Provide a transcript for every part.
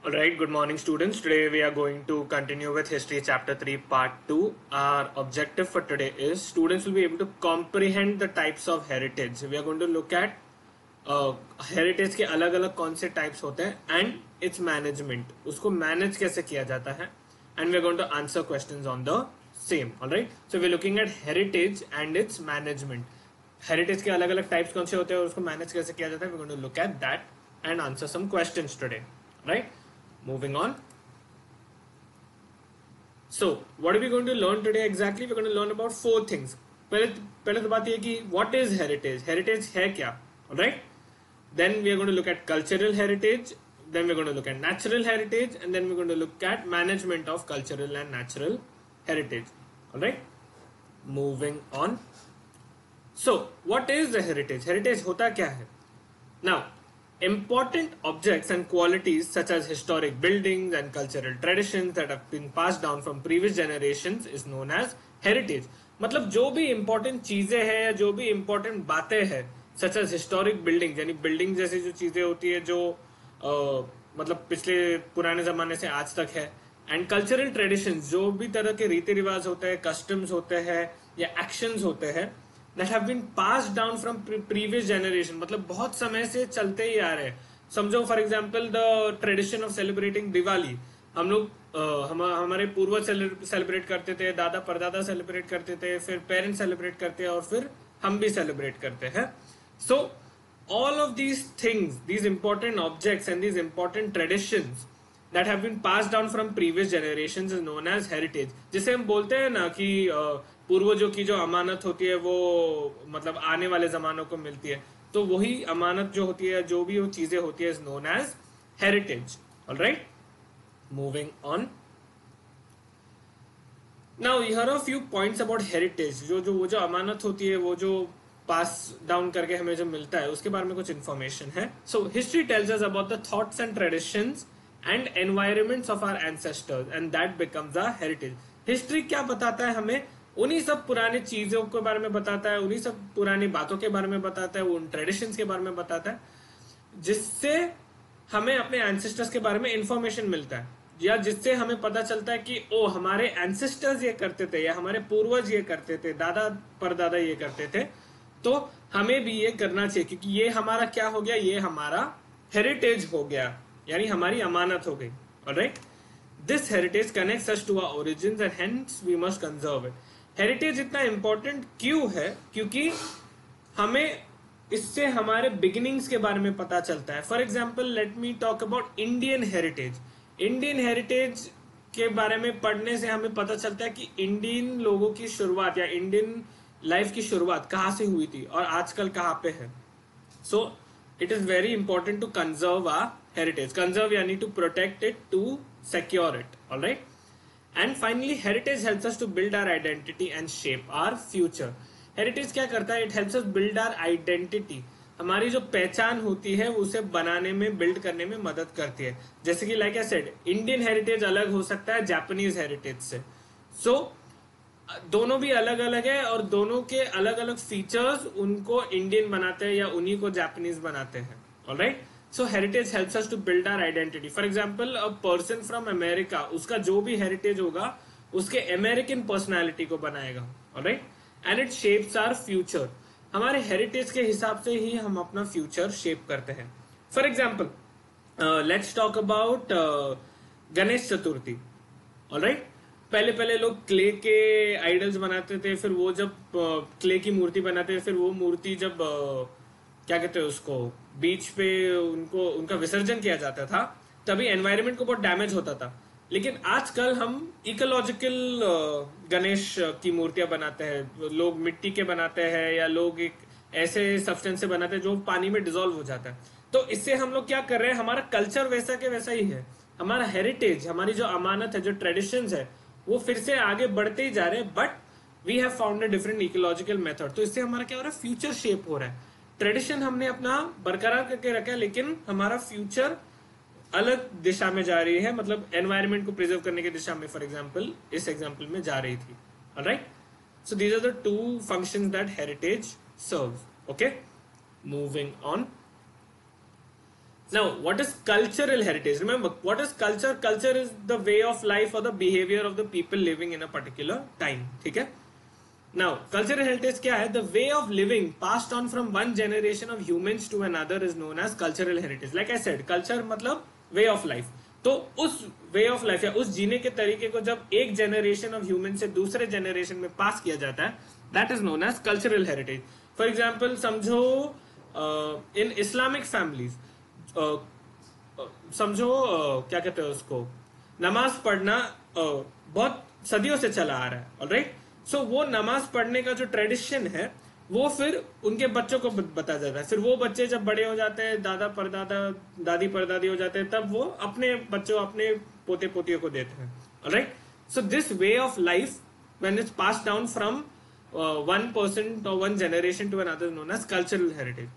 Alright, good morning students. Today we are going to continue with History Chapter 3 Part 2. Our objective for today is students will be able to comprehend the types of heritage. We are going to look at heritage के अलग अलग कौन से types होते हैं and its management. उसको manage कैसे किया जाता है and we are going to answer questions on the same. Alright, so we are looking at heritage and its management. Heritage के अलग अलग types कौन से होते हैं और उसको manage कैसे किया जाता है. We are going to look at that and answer some questions today. Right? Moving on. So, what are we going to learn today exactly? We're going to learn about four things. पहले तो बात ये कि what is heritage? Heritage है क्या? Alright? Then we are going to look at cultural heritage. Then we're going to look at natural heritage. And then we're going to look at management of cultural and natural heritage. Alright? Moving on. So, what is the heritage? Heritage होता क्या है? Now, important objects and qualities such as historic buildings and cultural traditions that have been passed down from previous generations is known as heritage. मतलब जो भी important चीजें हैं या जो भी important बातें हैं such as historic buildings यानी building जैसी जो चीजें होती है जो मतलब पिछले पुराने जमाने से आज तक है and cultural traditions जो भी तरह के रीति रिवाज होते हैं customs होते हैं या actions होते हैं that have been passed down from previous generation मतलब बहुत समय से चलते ही आ रहे हैं. समझो for example the tradition of celebrating Diwali. हम लोग हमारे पूर्वज सेलिब्रेट करते थे, दादा परदादा सेलिब्रेट करते थे, फिर पेरेंट्स सेलिब्रेट करते हैं और फिर हम भी सेलिब्रेट करते हैं. So all of these things, these important objects and these important traditions that have been passed down from previous generations is known as heritage. जिसे हम बोलते हैं ना कि पूर्वजों की जो अमानत होती है वो मतलब आने वाले जमानों को मिलती है, तो वही अमानत जो होती है, जो भी वो चीजें होती है, is known as heritage. Alright? Moving on. Now here are a few points about heritage. वो जो अमानत होती है, वो जो पास डाउन करके हमें जो मिलता है, उसके बारे में कुछ इन्फॉर्मेशन है. So history tells us about the thoughts and traditions and environments of our ancestors and that becomes a heritage. History क्या बताता है हमें? उन्हीं सब पुरानी चीजों के बारे में बताता है, उन्हीं सब पुरानी बातों के बारे में बताता है, उन ट्रेडिशंस के बारे में बताता है जिससे हमें अपने एंसेस्टर्स के बारे में इंफॉर्मेशन मिलता है या जिससे हमें पता चलता है कि ओ हमारे एंसेस्टर्स ये करते थे या हमारे पूर्वज ये करते थे, दादा परदादा ये करते थे, तो हमें भी ये करना चाहिए क्योंकि ये हमारा क्या हो गया, ये हमारा हेरिटेज हो गया यानी हमारी अमानत हो गई. Alright, this heritage connects us to our origins and hence we must conserve it. Heritage इतना इंपॉर्टेंट क्यों है? क्योंकि हमें इससे हमारे बिगिनिंग्स के बारे में पता चलता है. For example let me talk about Indian heritage. Indian heritage के बारे में पढ़ने से हमें पता चलता है कि इंडियन लोगों की शुरुआत या इंडियन लाइफ की शुरुआत कहाँ से हुई थी और आजकल कहाँ पे है. सो it is very important to conserve our heritage. Conserve yani to protect it, to secure it. Alright? And finally, heritage helps us to build our identity and shape our future. Heritage क्या करता है? It helps us build our identity. हमारी जो पहचान होती है उसे बनाने में, बिल्ड करने में मदद करती है. जैसे कि like I said, Indian heritage अलग हो सकता है जापानीज हेरिटेज से. So, दोनों भी अलग अलग है और दोनों के अलग अलग फीचर्स उनको इंडियन बनाते हैं या उन्हीं को जापानीज बनाते हैं. Alright, so heritage helps us to build our identity. For example a person from America, उसका जो भी हेरिटेज होगा उसके अमेरिकन पर्सनालिटी को बनाएगा. Alright, and it shapes our future. हमारे हेरिटेज के हिसाब से ही हम अपना फ्यूचर शेप करते हैं. For example let's talk about Ganesh Chaturthi. Alright, पहले लोग क्ले के आइडल्स बनाते थे, फिर वो जब क्ले की मूर्ति बनाते थे, फिर वो मूर्ति जब क्या कहते हैं उसको बीच पे उनका विसर्जन किया जाता था, तभी एनवायरनमेंट को बहुत डैमेज होता था. लेकिन आजकल हम इकोलॉजिकल गणेश की मूर्तियां बनाते हैं. लोग मिट्टी के बनाते हैं या लोग एक ऐसे सब्सटेंस से बनाते हैं जो पानी में डिसॉल्व हो जाता है. तो इससे हम लोग क्या कर रहे हैं, हमारा कल्चर वैसा के वैसा ही है. हमारा हेरिटेज, हमारी जो अमानत है, जो ट्रेडिशंस है, वो फिर से आगे बढ़ते ही जा रहे हैं, but we have found a different ecological method. तो इससे हमारा क्या हो रहा है, फ्यूचर शेप हो रहा है. ट्रेडिशन हमने अपना बरकरार करके रखा है लेकिन हमारा फ्यूचर अलग दिशा में जा रही है, मतलब एनवायरनमेंट को प्रिजर्व करने की दिशा में फॉर एग्जाम्पल इस एग्जाम्पल में जा रही थी. Alright, so these are the two functions that heritage serves. Okay, moving on. Now, what is cultural heritage? Remember, what is culture? Culture is the way of life or the behavior of the people living in a particular time. ठीक है? Now, cultural heritage क्या है? The way of living passed on from one generation of humans to another is known as cultural heritage. Like I said, culture मतलब way of life. तो उस वे of life या उस जीने के तरीके को जब एक जनरेशन ऑफ ह्यूमन से दूसरे जनरेशन में पास किया जाता है, that is known as cultural heritage. For example समझो इन इस्लामिक फैमिलीज, समझो क्या कहते हैं उसको, नमाज पढ़ना बहुत सदियों से चला आ रहा है. ऑलराइट, सो वो नमाज पढ़ने का जो ट्रेडिशन है वो फिर उनके बच्चों को बताया जाता है. फिर वो बच्चे जब बड़े हो जाते हैं, दादा परदादा दादी परदादी हो जाते हैं, तब वो अपने बच्चों अपने पोते पोतियों को देते हैं. Alright, so this way of life when it's pass down from one person or one generation to another is known as cultural heritage.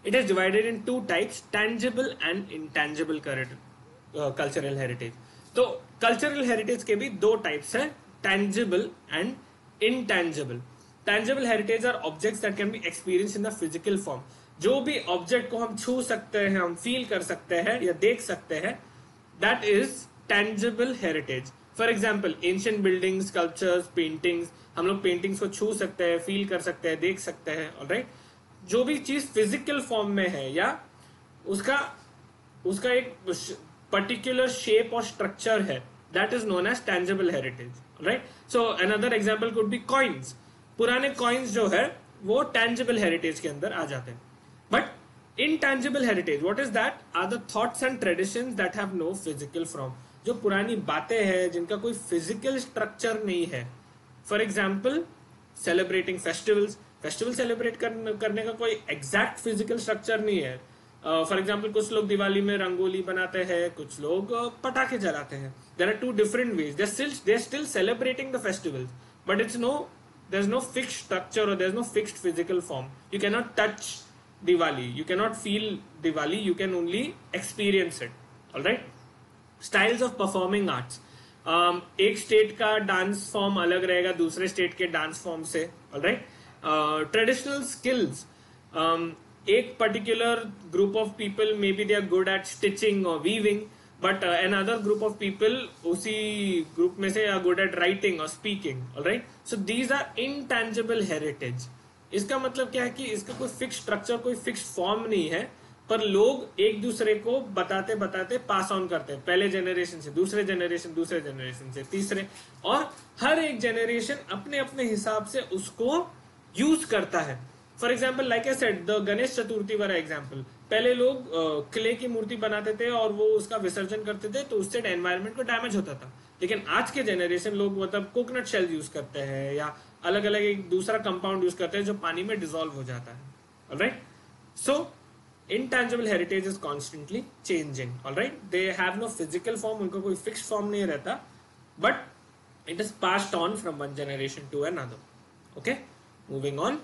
It is divided in two types, tangible and intangible cultural heritage. तो cultural heritage के भी दो types हैं, tangible and intangible. Tangible heritage are objects that can be experienced in the physical form. जो भी object को हम छू सकते हैं, हम feel कर सकते हैं या देख सकते हैं, that is tangible heritage. For example, ancient buildings, sculptures, paintings. हम लोग पेंटिंग्स को छू सकते हैं, फील कर सकते हैं, देख सकते हैं. ऑलराइट, जो भी चीज फिजिकल फॉर्म में है या उसका एक पर्टिकुलर शेप और स्ट्रक्चर है, that is known as tangible heritage. Right, so another example could be coins. पुराने कॉइन्स जो है वो टेंजिबल हेरिटेज के अंदर आ जाते हैं. But intangible heritage, what is that? Are the thoughts and traditions that have no physical form. जो पुरानी बातें हैं जिनका कोई फिजिकल स्ट्रक्चर नहीं है. For example celebrating festivals. Festival celebrate करने का कोई एग्जैक्ट फिजिकल स्ट्रक्चर नहीं है. फॉर एग्जाम्पल कुछ लोग दिवाली में रंगोली बनाते हैं, कुछ लोग पटाखे जलाते हैं. There are two different ways. They are still celebrating the festivals, but there is no fixed structure और there is no fixed physical form. You can not touch Diwali, you can not feel Diwali, you can only experience it. Alright, styles of performing arts. एक state का dance form अलग रहेगा दूसरे state के dance form से. Alright, traditional skills. एक particular group of people may be they are good at stitching और weaving, but another group of people उसी ग्रुप में से आर गुड एट राइटिंग और speaking. Alright, so these are intangible heritage. इसका मतलब क्या है कि इसका कोई फिक्स स्ट्रक्चर, कोई फिक्स फॉर्म नहीं है, पर लोग एक दूसरे को बताते बताते पास ऑन करते हैं, पहले जनरेशन से दूसरे जनरेशन, दूसरे जनरेशन से तीसरे, और हर एक जनरेशन अपने अपने हिसाब से उसको यूज करता है. For example, like I said, the Ganesh Chaturthi वाला एग्जाम्पल. पहले लोग क्ले की मूर्ति बनाते थे और वो उसका विसर्जन करते थे, तो उससे एनवायरमेंट को डैमेज होता था. लेकिन आज के जनरेशन लोग मतलब कोकोनट शेल यूज करते हैं या अलग अलग एक दूसरा कंपाउंड यूज करते हैं जो पानी में डिसॉल्व हो जाता है. Alright, so intangible heritage is constantly changing. all right, they have no physical form, उनका कोई fixed form नहीं रहता, but it is passed on from one generation to another. okay, moving on,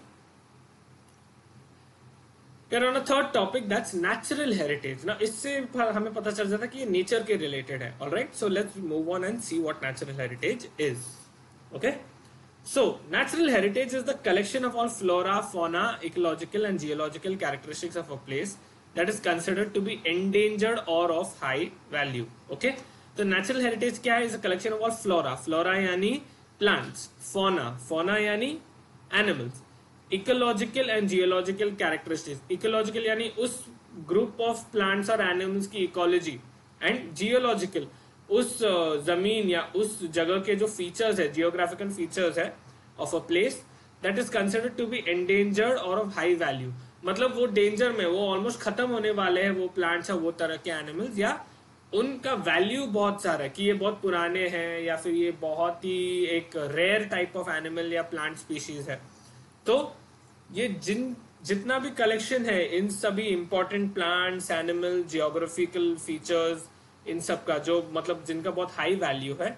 we're on a third topic, that's natural heritage. now इससे हमें पता चल जाता है कि ये नेचर के रिलेटेड है. all right, so let's move on and see what natural heritage is. okay, so natural heritage is the collection of all flora, fauna, ecological and geological characteristics of a place that is considered to be endangered or of high value. okay, तो natural heritage क्या है? is a collection of all flora. flora यानी plants, fauna यानी animals, ecological and geological characteristics. ecological यानी उस group of plants और animals की ecology, and geological उस जमीन या उस जगह के जो फीचर्स है, जियोग्राफिकल फीचर्स है of a place, that is considered to be endangered और ऑफ हाई वैल्यू. मतलब वो डेंजर में, वो ऑलमोस्ट खत्म होने वाले हैं, वो प्लांट्स है, वो तरह के एनिमल्स, या उनका वैल्यू बहुत सारा है कि ये बहुत पुराने हैं या फिर ये बहुत ही एक रेयर टाइप ऑफ एनिमल या प्लांट स्पीशीज है. तो ये जितना भी कलेक्शन है इन सभी important plants, animal, geographical features, इन सब का जो मतलब जिनका बहुत हाई वैल्यू है,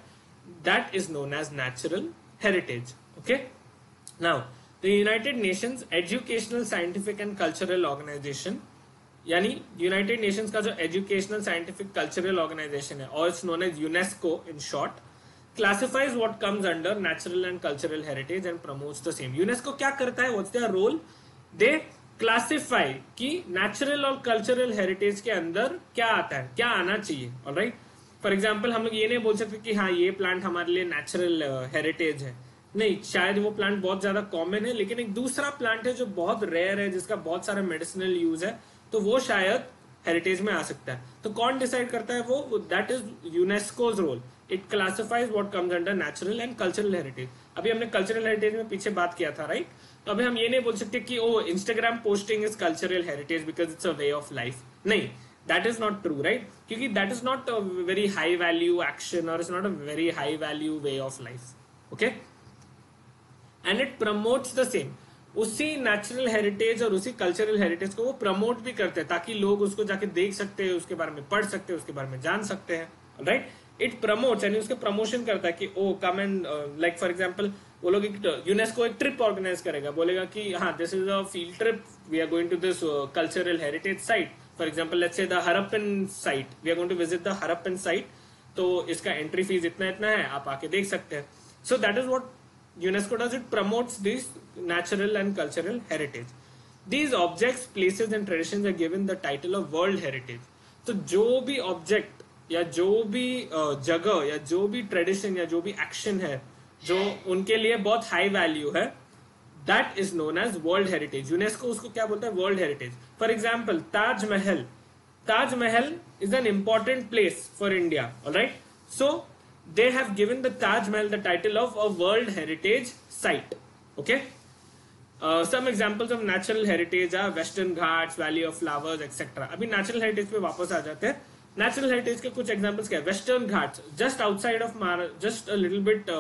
that is known as natural heritage. Okay, now the United Nations educational, scientific and cultural organization, यानी यूनाइटेड नेशंस का जो एजुकेशनल, साइंटिफिक, कल्चरल ऑर्गेनाइजेशन है, और it's known as UNESCO in short, classifies what comes under natural and cultural heritage and promotes the same. UNESCO क्या करता है? What's their role? They classify कि natural और cultural heritage के अंदर क्या आता है, क्या आना चाहिए। ऑलराइट, फॉर एग्जाम्पल हम लोग ये नहीं बोल सकते कि हाँ ये प्लांट हमारे लिए नेचुरल हेरिटेज है, नहीं, शायद वो प्लांट बहुत ज्यादा कॉमन है, लेकिन एक दूसरा प्लांट है जो बहुत रेयर है, जिसका बहुत सारा मेडिसिनल यूज है, तो वो शायद हेरिटेज में आ सकता है। तो कौन डिसाइड करता है वो? That is UNESCO's role. It classifies what comes under natural and cultural heritage. अभी हमने कल्चरल हेरिटेज में पीछे बात किया था, राइट? तो अभी हम ये नहीं बोल सकते कि oh Instagram posting is cultural heritage because it's a way of life. नहीं, that is not true, right? क्योंकि that is not a very high value action और it's not a very high value way of life. Okay, and it promotes the same. उसी natural heritage और उसी cultural heritage को वो promote भी करते हैं ताकि लोग उसको जाके देख सकते हैं, उसके बारे में पढ़ सकते हैं, उसके बारे में जान सकते हैं, राइट? इट प्रमोट्स यानी उसके प्रमोशन करता है कि oh come and like for example वो लोग यूनेस्को एक ट्रिप ऑर्गेनाइज करेगा, बोलेगा कि हाँ this is a field trip, we are going to this cultural heritage site, for example let's say the Harappan site, we are going to visit the Harappan site, तो इसका entry fees इतना इतना है, आप आके देख सकते हैं। So that is what UNESCO does, it promotes this natural and cultural heritage. These objects, places and traditions are given the title of World Heritage. तो जो भी ऑब्जेक्ट या जो भी जगह या जो भी ट्रेडिशन या जो भी एक्शन है जो उनके लिए बहुत हाई वैल्यू है, that is known as world heritage. UNESCO उसको क्या बोलता है? World heritage. For example Taj Mahal, Taj Mahal is an important place for India, alright? So they have given the Taj Mahal the title of a World Heritage Site. Okay. Some examples of natural heritage are Western Ghats, Valley of Flowers, etc. अभी natural heritage पे वापस आ जाते हैं। Natural heritage के कुछ examples क्या है? Western Ghats, just outside of just a little bit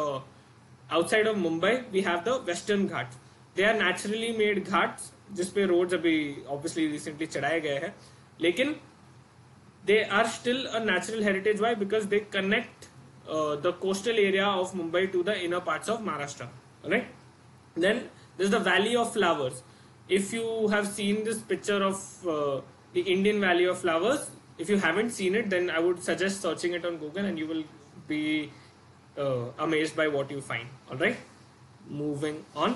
outside of Mumbai, we have the Western Ghats. They are naturally made ghats, जिसपे roads अभी obviously recently चढ़ाए गए हैं, लेकिन they are still a natural heritage. Why? Because they connect the coastal area of Mumbai to the inner parts of Maharashtra. Right? Then there's the Valley of Flowers. If you have seen this picture of the Indian Valley of Flowers, if you haven't seen it, then I would suggest searching it on Google and you will be amazed by what you find. All right? Moving on.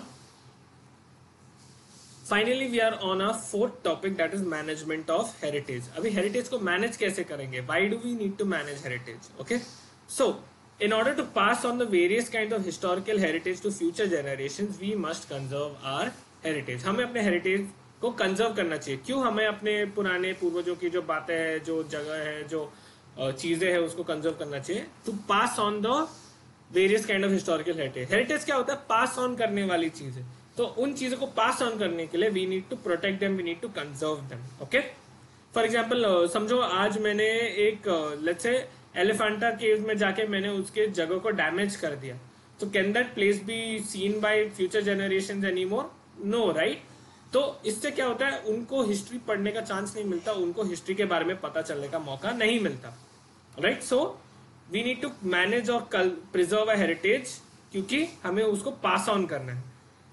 Finally, we are on our fourth topic, that is management of heritage. अभी heritage को manage कैसे करेंगे? Why do we need to manage heritage? Okay? So, in order to pass on the various kinds of historical heritage to future generations, we must conserve our heritage. हमें अपने heritage को conserve करना चाहिए। क्यों हमें अपने पुराने पूर्वजों की जो बातें हैं, जो जगह है, जो चीजें हैं, उसको conserve करना चाहिए? To pass on the various kind of historical heritage. Heritage क्या होता है? Pass on करने वाली चीजें। तो उन चीजों को pass on करने के लिए we need to protect them, we need to conserve them. Okay? For example, समझो आज मैंने एक let's say एलिफेंटा केव में जाके मैंने उसके जगह को डैमेज कर दिया, तो can that place be seen by future generations anymore? No, right? तो इससे क्या होता है, उनको हिस्ट्री पढ़ने का चांस नहीं मिलता, उनको हिस्ट्री के बारे में पता चलने का मौका नहीं मिलता, right? So we need to manage और प्रिजर्व अ हेरिटेज, क्योंकि हमें उसको पास ऑन करना है।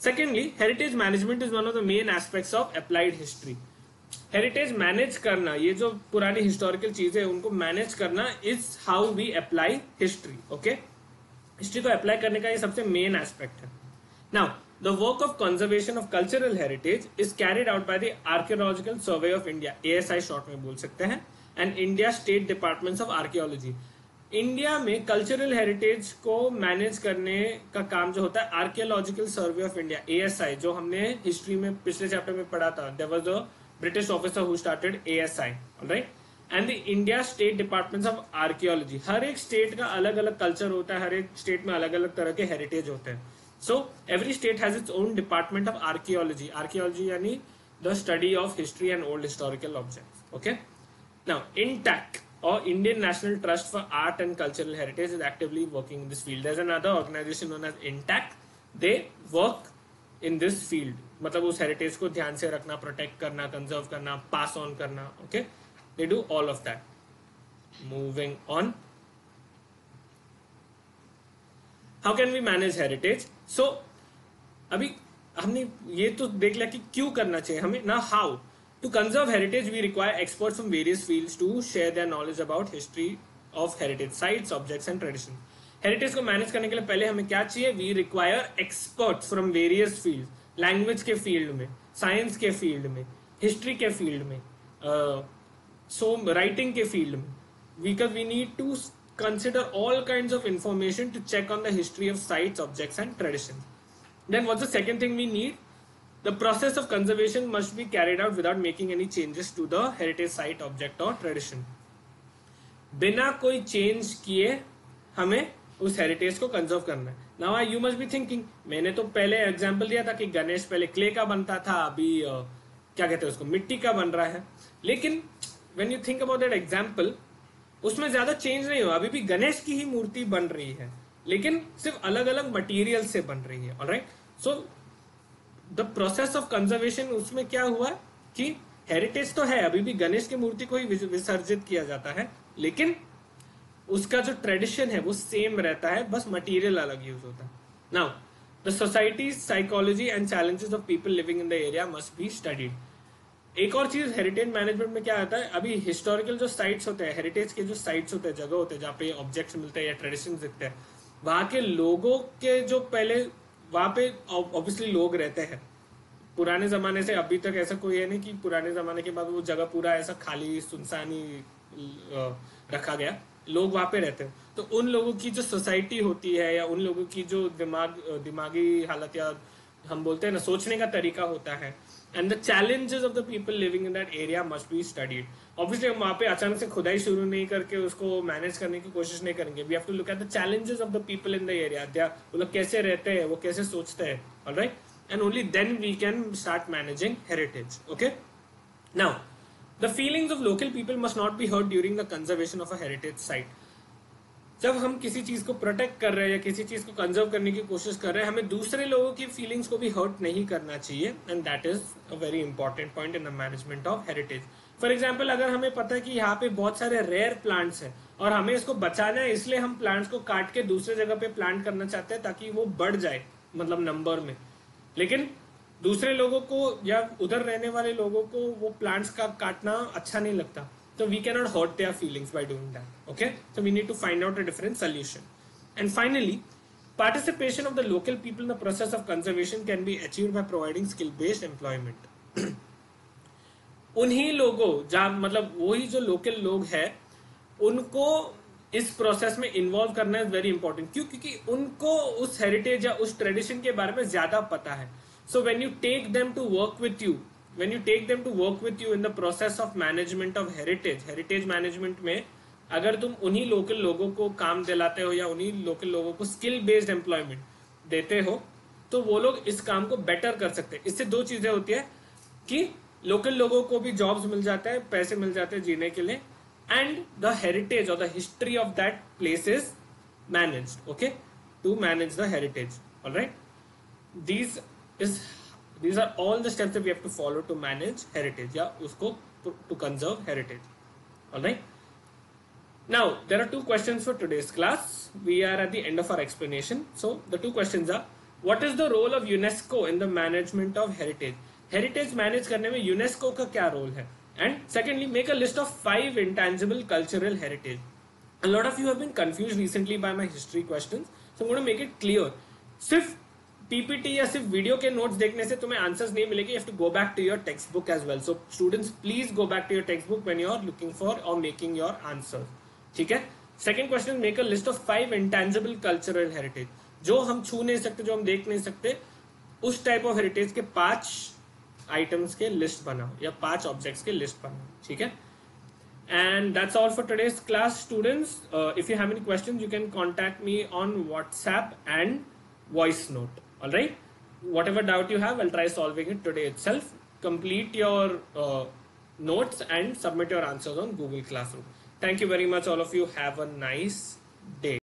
Secondly, heritage management is one of the main aspects of applied history. Heritage manage करना, ये जो पुरानी हिस्टोरिकल चीजें हैं उनको मैनेज करना is how we apply history. Okay, history को अप्लाई करने का ये सबसे मेन एस्पेक्ट है। Now the work of conservation of cultural heritage is carried out by the archaeological survey of India, ASI short में बोल सकते हैं, and India state departments of archaeology. India में कल्चरल हेरिटेज को मैनेज करने का काम जो होता है archaeological survey of India, ASI, जो हमने हिस्ट्री में पिछले चैप्टर में पढ़ा था। There was a British officer who started ASI, all right? And the India State Departments of Archaeology. हर एक स्टेट का अलग अलग कल्चर होता है, हर एक स्टेट में अलग अलग तरह के हेरिटेज होते हैं। So every state has its own department of archaeology. Archaeology यानी the study of history and old historical objects. Okay? Now, INTAC or Indian National Trust for Art and Cultural Heritage is actively working in this field. There's another organization known as INTAC. They work in this field. मतलब उस heritage को ध्यान से रखना, protect करना, conserve करना, pass on करना। Okay, they do all of that. Moving on, how can we manage heritage? So अभी हमने ये तो देख लिया कि क्यों करना चाहिए हमें ना, how to conserve heritage we require experts from various fields to share their knowledge about history of heritage sites, objects and tradition. Heritage को मैनेज करने के लिए पहले हमें क्या चाहिए? We require experts from various field, language के field में, साइंस के फील्ड में, हिस्ट्री के फील्ड में, राइटिंग के फील्ड में, because we need to consider all kinds of information to check on the history of sites, objects and traditions. Then what's the second thing we need? The process of conservation must be carried out without making any changes to the heritage site, object or tradition. बिना कोई change किए हमें उस heritage को conserve करना है. Now you must be thinking, मैंने तो पहले एग्जांपल दिया था कि गणेश पहले क्ले का बनता था, अभी क्या कहते हैं उसको, मिट्टी का बन रहा है. लेकिन when you think about that example, उसमें ज्यादा चेंज नहीं हुआ, अभी भी गणेश की ही मूर्ति बन रही है, लेकिन सिर्फ अलग अलग मटेरियल से बन रही है. Alright, so the process of conservation, उसमें क्या हुआ कि हेरिटेज तो है, अभी भी गणेश की मूर्ति को ही विसर्जित किया जाता है, लेकिन उसका जो ट्रेडिशन है वो सेम रहता है, बस मटेरियल अलग यूज होता है. Now the society psychology and challenges of people living in the area must be studied. एक और चीज हेरिटेज मैनेजमेंट में क्या आता है, अभी हिस्टोरिकल जो साइट्स होते हैं, हेरिटेज के जो साइट्स होते हैं, जगह होते हैं जहाँ पे ऑब्जेक्ट्स मिलते हैं या ट्रेडिशन दिखते हैं, वहां के लोगों के जो पहले वहां पे ऑब्वियसली लोग रहते हैं पुराने जमाने से अभी तक. ऐसा कोई है नहीं कि पुराने जमाने के बाद वो जगह पूरा ऐसा खाली सुनसान ही रखा गया, लोग वहां पे रहते हैं. तो उन लोगों की जो सोसाइटी होती है या उन लोगों की जो दिमागी हालत या हम बोलते हैं ना सोचने का तरीका होता है, and the challenges of the people living in that area must be studied. Obviously हम वहां पे अचानक से खुदाई शुरू नहीं करके उसको मैनेज करने की कोशिश नहीं करेंगे. We have to look at the challenges of the people in the area, वो लोग कैसे रहते हैं, वो कैसे सोचते हैं. Alright, and only then we can start managing heritage. Okay, now the feelings of local people must not be hurt during the conservation of a heritage site. जब हम किसी चीज को प्रोटेक्ट कर रहे हैं या किसी चीज को कंजर्व करने की कोशिश कर रहे हैं, हमें दूसरे लोगों की फीलिंग्स को भी हर्ट नहीं करना चाहिए, and that is a very important point in the management of heritage. For example, अगर हमें पता है कि यहाँ पे बहुत सारे रेयर प्लांट्स हैं और हमें इसको बचाना है, इसलिए हम प्लांट्स को काट के दूसरे जगह पे प्लांट करना चाहते हैं ताकि वो बढ़ जाए, मतलब नंबर में. लेकिन दूसरे लोगों को या उधर रहने वाले लोगों को वो प्लांट्स का काटना अच्छा नहीं लगता, so we cannot hurt their feelings by doing that. Okay, so we need to find out a different solution. And finally, participation of the local people in the process of conservation can be achieved by providing skill based employment. उन्हीं लोगों जहाँ मतलब वही जो local लोग हैं उनको इस प्रोसेस में इन्वॉल्व करना इज वेरी इंपॉर्टेंट. क्यों? क्योंकि उनको उस हेरिटेज या उस ट्रेडिशन के बारे में ज्यादा पता है. So when you take them to work with you, when you take them to work with you in the process of management of heritage management में अगर तुम उन्हीं लोकल लोगों को काम दिलाते हो या उन्हीं लोकल लोगों को स्किल बेस्ड एम्प्लॉयमेंट देते हो, तो वो लोग इस काम को बेटर कर सकते हैं. इससे दो चीजें होती है कि लोकल लोगों को भी जॉब्स मिल जाता है, पैसे मिल जाते हैं जीने के लिए, एंड द हेरिटेज और the history of that place is managed. Okay, to manage the heritage. Alright, these are all the steps that we have to follow to manage heritage, yeah, usko to conserve heritage. All right, now there are two questions for today's class. We are at the end of our explanation. So the two questions are, what is the role of UNESCO in the management of heritage? Heritage manage karne mein UNESCO ka kya role hai? And secondly, make a list of 5 intangible cultural heritage. A lot of you have been confused recently by my history questions, so I'm going to make it clear. सिर्फ PPT या सिर्फ video के notes देखने से तुम्हें answers नहीं मिलेंगे. You have to go back to your text book as well. So students, please go back to your text book when you are looking for और मेकिंग योर आंसर्स. ठीक है. Second question, make a list of 5 intangible cultural heritage. जो हम छू नहीं सकते, जो हम देख नहीं सकते, उस टाइप ऑफ हेरिटेज के 5 आइटम्स के लिस्ट बनाओ या 5 ऑब्जेक्ट्स के लिस्ट बनाओ. ठीक है. And that's all for today's class, students. If you have any questions, you can contact me on WhatsApp and voice note. All right, whatever doubt you have, I'll try solving it today itself. Complete your notes and submit your answers on Google Classroom. Thank you very much, all of you. Have a nice day.